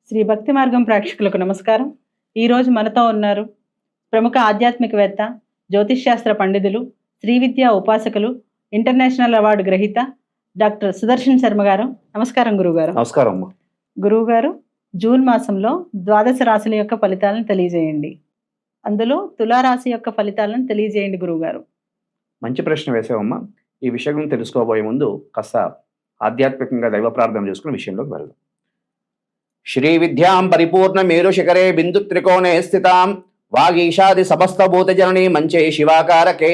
శ్రీ భక్తి మార్గం ప్రేక్షకులకు నమస్కారం. ఈరోజు మనతో ఉన్నారు ప్రముఖ ఆధ్యాత్మికవేత్త, జ్యోతిష్ శాస్త్ర పండితులు, శ్రీ విద్యా ఉపాసకులు, ఇంటర్నేషనల్ అవార్డు గ్రహీత డాక్టర్ సుదర్శన్ శర్మ గారు. నమస్కారం గురువుగారు. నమస్కారం అమ్మా. గురువుగారు, జూన్ మాసంలో ద్వాదశ రాశుల యొక్క ఫలితాలను తెలియజేయండి. అందులో తులారాశి యొక్క ఫలితాలను తెలియజేయండి గురువుగారు. మంచి ప్రశ్న వేసావమ్మా. ఈ విషయం తెలుసుకోబోయే ముందు కాస్త ఆధ్యాత్మికంగా దైవ ప్రార్థన చేసుకున్న విషయంలోకి వెళ్దాం. శ్రీ విద్యాం పరిపూర్ణ మేరు శిఖరే బిందు త్రికోణే స్థితాం వాగీషాది సమస్త భూత జననీ మంచే శివాకారకే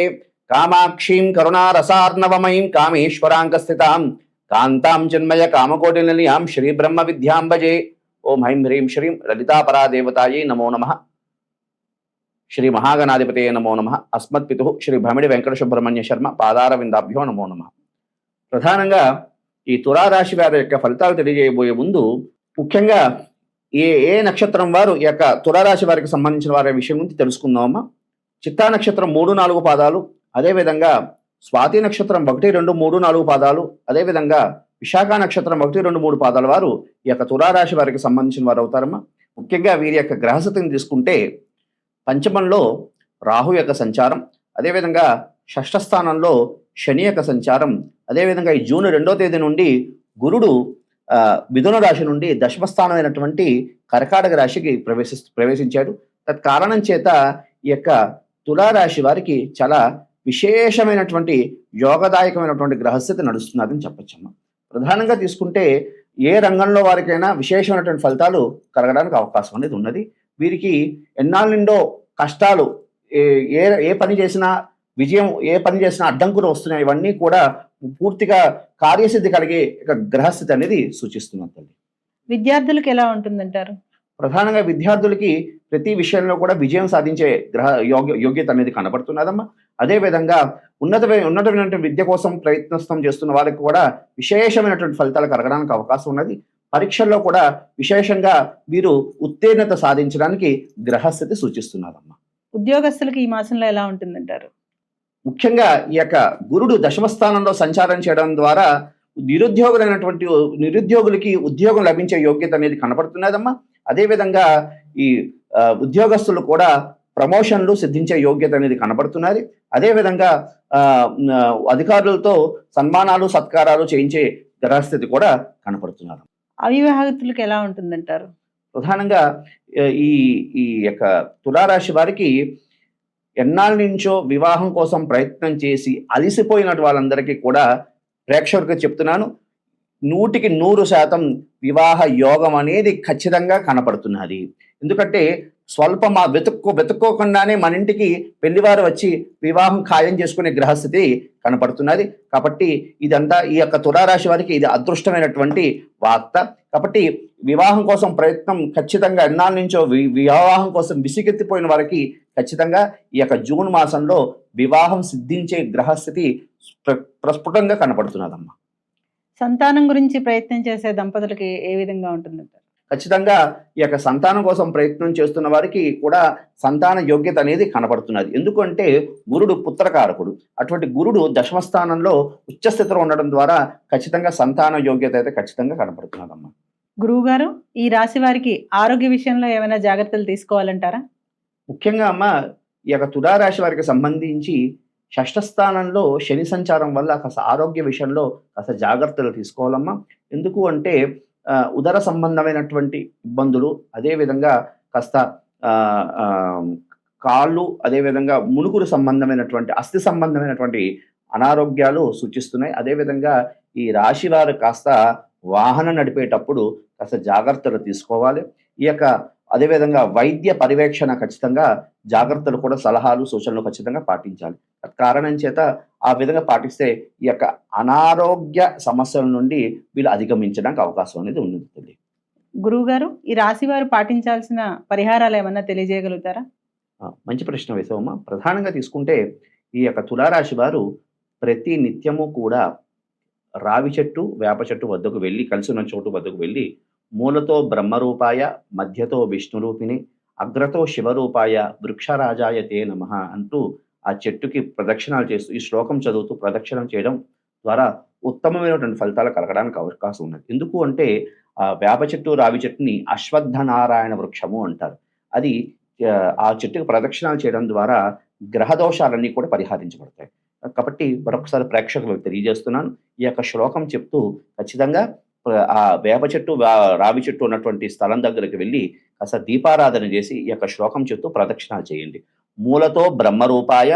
కామాక్షీం కరుణారసార్ణవమయీం కామేశ్వరాంక స్థితాం కాంతాం చిన్మయ కామకోటి నిలయాం శ్రీ బ్రహ్మ విద్యాం భజే. ఓం హ్రీం హ్రీం శ్రీం లలితాపరాదేవతాయై నమో నమః. శ్రీ మహాగణాధిపతయే నమో నమః. అస్మత్పితు శ్రీ భమిడి వెంకట సుబ్రహ్మణ్య శర్మ పాదారవిందాభ్యో నమో నమః. ప్రధానంగా ఈ తులారాశి వారి యొక్క ఫలితాలు తెలియజేయబోయే ముందు ముఖ్యంగా ఏ ఏ నక్షత్రం వారు ఈ యొక్క తులారాశి వారికి సంబంధించిన వారి విషయం గురించి తెలుసుకుందామమ్మా. చిత్తా నక్షత్రం 3-4 పాదాలు, అదేవిధంగా స్వాతి నక్షత్రం 1, 2, 3, 4 పాదాలు, అదేవిధంగా విశాఖ నక్షత్రం 1, 2, 3 పాదాల వారు ఈ యొక్క తులారాశి వారికి సంబంధించిన వారు అవుతారమ్మా. ముఖ్యంగా వీరి యొక్క గ్రహస్థితిని తీసుకుంటే పంచమంలో రాహు యొక్క సంచారం, అదేవిధంగా షష్ఠ స్థానంలో శని యొక్క సంచారం, అదేవిధంగా ఈ జూన్ 2వ తేదీ నుండి గురుడు మిథున రాశి నుండి దశమస్థానమైనటువంటి కర్కాటక రాశికి ప్రవేశించాడు. తత్కారణం చేత ఈ యొక్క తులారాశి వారికి చాలా విశేషమైనటువంటి యోగదాయకమైనటువంటి గ్రహస్థితి నడుస్తున్నదని చెప్పచ్చమ్మా. ప్రధానంగా తీసుకుంటే ఏ రంగంలో వారికైనా విశేషమైనటువంటి ఫలితాలు కలగడానికి అవకాశం అనేది ఉన్నది. వీరికి ఎన్నాళ్ళ నుండో కష్టాలు, ఏ ఏ పని చేసినా విజయం, ఏ పని చేసినా అడ్డంకులు వస్తున్నాయి. ఇవన్నీ కూడా పూర్తిగా కార్యసిద్ధి కలిగే గ్రహస్థితి అనేది సూచిస్తున్నది. విద్యార్థులకు ఎలా ఉంటుందంటారు? ప్రధానంగా విద్యార్థులకి ప్రతి విషయంలో కూడా విజయం సాధించే యోగ్యత అనేది కనబడుతున్నదమ్మా. అదేవిధంగా ఉన్నతమైనటువంటి విద్య కోసం ప్రయత్నం చేస్తున్న వాళ్ళకి కూడా విశేషమైనటువంటి ఫలితాలు కలగడానికి అవకాశం ఉన్నది. పరీక్షల్లో కూడా విశేషంగా వీరు ఉత్తీర్ణత సాధించడానికి గ్రహస్థితి సూచిస్తున్నదమ్మా. ఉద్యోగస్తులకు ఈ మాసంలో ఎలా ఉంటుందంటారు? ముఖ్యంగా ఈ యొక్క గురుడు దశమస్థానంలో సంచారం చేయడం ద్వారా నిరుద్యోగులకి ఉద్యోగం లభించే యోగ్యత అనేది కనపడుతున్నదమ్మా. అదేవిధంగా ఈ ఉద్యోగస్తులు కూడా ప్రమోషన్లు సిద్ధించే యోగ్యత అనేది కనపడుతున్నది. అదేవిధంగా అధికారులతో సన్మానాలు సత్కారాలు చేయించే గ్రహస్థితి కూడా కనపడుతున్నారు. అవివాహితులకు ఎలా ఉంటుందంటారు? ప్రధానంగా ఈ ఈ యొక్క తులారాశి వారికి ఎన్నాళ్ళ నుంచో వివాహం కోసం ప్రయత్నం చేసి అలిసిపోయినట్టు వాళ్ళందరికీ కూడా ప్రేక్షకులకు చెప్తున్నాను, 100% వివాహ యోగం అనేది ఖచ్చితంగా కనపడుతున్నది. ఎందుకంటే వెతుక్కోకుండానే మన ఇంటికి పెళ్లివారు వచ్చి వివాహం ఖాయం చేసుకునే గ్రహస్థితి కనపడుతున్నది. కాబట్టి ఇదంతా ఈ యొక్క తులారాశి వారికి ఇది అదృష్టమైనటువంటి వార్త. కాబట్టి వివాహం కోసం ప్రయత్నం ఖచ్చితంగా ఎన్నాళ్ళ నుంచో వివాహం కోసం విసిగెత్తిపోయిన వారికి ఖచ్చితంగా ఈ యొక్క జూన్ మాసంలో వివాహం సిద్ధించే గ్రహస్థితి ప్రస్ఫుటంగా కనపడుతున్నదమ్మా. సంతానం గురించి ప్రయత్నం చేసే దంపతులకి ఏ విధంగా ఉంటుందంటారు? ఖచ్చితంగా ఈ యొక్క సంతానం కోసం ప్రయత్నం చేస్తున్న వారికి కూడా సంతాన యోగ్యత అనేది కనబడుతున్నది. ఎందుకంటే గురుడు పుత్రకారకుడు. అటువంటి గురుడు దశమస్థానంలో ఉచ్చస్థితిలో ఉండడం ద్వారా ఖచ్చితంగా సంతాన యోగ్యత అయితే ఖచ్చితంగా కనబడుతున్నదమ్మా. గురువు గారు, ఈ రాశి వారికి ఆరోగ్య విషయంలో ఏమైనా జాగ్రత్తలు తీసుకోవాలంటారా? ముఖ్యంగా అమ్మ, ఈ యొక్క తులారాశి వారికి సంబంధించి షష్ఠ స్థానంలో శని సంచారం వల్ల కాస్త ఆరోగ్య విషయంలో కాస్త జాగ్రత్తలు తీసుకోవాలమ్మా. ఎందుకు అంటే ఉదర సంబంధమైనటువంటి ఇబ్బందులు, అదేవిధంగా కాస్త కాళ్ళు, అదేవిధంగా మునుకులు సంబంధమైనటువంటి అస్థి సంబంధమైనటువంటి అనారోగ్యాలు సూచిస్తున్నాయి. అదేవిధంగా ఈ రాశి వారు కాస్త వాహనం నడిపేటప్పుడు కాస్త జాగ్రత్తలు తీసుకోవాలి. ఈ యొక్క అదేవిధంగా వైద్య పర్యవేక్షణ ఖచ్చితంగా జాగ్రత్తలు కూడా సలహాలు సూచనలు ఖచ్చితంగా పాటించాలి. కారణం చేత ఆ విధంగా పాటిస్తే ఈ యొక్క అనారోగ్య సమస్యల నుండి వీళ్ళు అధిగమించడానికి అవకాశం అనేది ఉంది. గురువు గారు, ఈ రాశి వారు పాటించాల్సిన పరిహారాలు ఏమన్నా తెలియజేయగలుగుతారా? మంచి ప్రశ్న వేసావమ్మా. ప్రధానంగా తీసుకుంటే ఈ యొక్క తులారాశి వారు ప్రతి నిత్యము కూడా రావి చెట్టు, వేప చెట్టు వద్దకు వెళ్ళి, కలిసి ఉన్న చోటు వద్దకు వెళ్ళి, మూలతో బ్రహ్మరూపాయ, మధ్యతో విష్ణురూపిణి, అగ్రతో శివరూపాయ, వృక్షరాజాయ తే నమః అంటూ ఆ చెట్టుకి ప్రదక్షిణాలు చేస్తూ ఈ శ్లోకం చదువుతూ ప్రదక్షిణం చేయడం ద్వారా ఉత్తమమైనటువంటి ఫలితాలు కలగడానికి అవకాశం ఉన్నది. ఎందుకు అంటే ఆ వేప చెట్టు రావి చెట్టుని అశ్వత్థ నారాయణ వృక్షము అంటారు. అది ఆ చెట్టుకు ప్రదక్షిణాలు చేయడం ద్వారా గ్రహ దోషాలన్నీ కూడా పరిహరించబడతాయి. కాబట్టి మరొకసారి ప్రేక్షకులకు తెలియజేస్తున్నాను. ఈ యొక్క శ్లోకం చెప్తూ ఖచ్చితంగా ఆ వేప చెట్టు, రావి చెట్టు ఉన్నటువంటి స్థలం దగ్గరికి వెళ్లి కాస్త దీపారాధన చేసి ఈ యొక్క శ్లోకం చెప్తూ ప్రదక్షిణాలు చేయండి. మూలతో బ్రహ్మరూపాయ,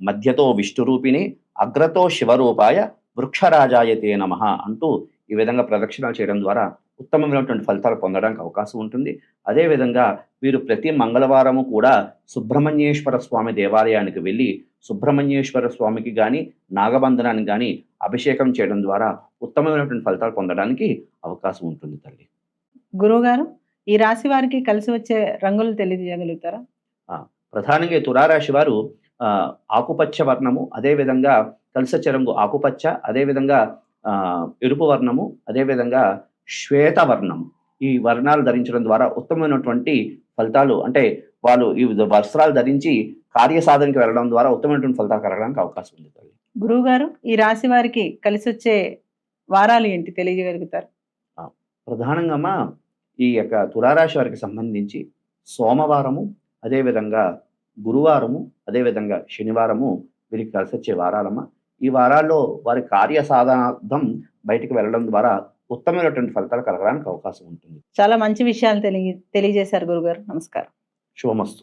మధ్యతో విష్ణురూపిణి, అగ్రతో శివరూపాయ, వృక్షరాజాయతే నమః అంటూ ఈ విధంగా ప్రదక్షిణాలు చేయడం ద్వారా ఉత్తమమైనటువంటి ఫలితాలు పొందడానికి అవకాశం ఉంటుంది. అదేవిధంగా మీరు ప్రతి మంగళవారము కూడా సుబ్రహ్మణ్యేశ్వర స్వామి దేవాలయానికి వెళ్ళి సుబ్రహ్మణ్యేశ్వర స్వామికి గాని, నాగబంధనానికి గాని అభిషేకం చేయడం ద్వారా ఉత్తమమైనటువంటి ఫలితాలు పొందడానికి అవకాశం ఉంటుంది తల్లి. గురువుగారు, ఈ రాశి వారికి కలిసి వచ్చే రంగులు తెలియజేయగలుగుతారా? ఆ! ప్రధానంగా ఈ తులారాశి వారు ఆకుపచ్చ వర్ణము, అదేవిధంగా కలిసొచ్చే రంగు ఆకుపచ్చ, అదేవిధంగా ఎరుపు వర్ణము, అదేవిధంగా శ్వేత వర్ణము. ఈ వర్ణాలు ధరించడం ద్వారా ఉత్తమమైనటువంటి ఫలితాలు, అంటే వాళ్ళు ఈ వస్త్రాలు ధరించి కార్యసాధనకి వెళ్ళడం ద్వారా ఉత్తమమైనటువంటి ఫలితాలు కలగడానికి అవకాశం ఉంది తల్లి. గురువుగారు, ఈ రాశి వారికి కలిసి వచ్చే వారాలు ఏంటి తెలియజేయగలుగుతారు? ప్రధానంగా అమ్మా ఈ యొక్క తులారాశి వారికి సంబంధించి సోమవారము, అదేవిధంగా గురువారము, అదేవిధంగా శనివారము వీరికి కలిసొచ్చే వారాలమ్మ. ఈ వారాల్లో వారి కార్యసాధనార్థం బయటికి వెళ్ళడం ద్వారా ఉత్తమమైనటువంటి ఫలితాలు కలగడానికి అవకాశం ఉంటుంది. చాలా మంచి విషయాలు తెలియజేశారు గురుగారు. నమస్కారం. శుభమస్తు.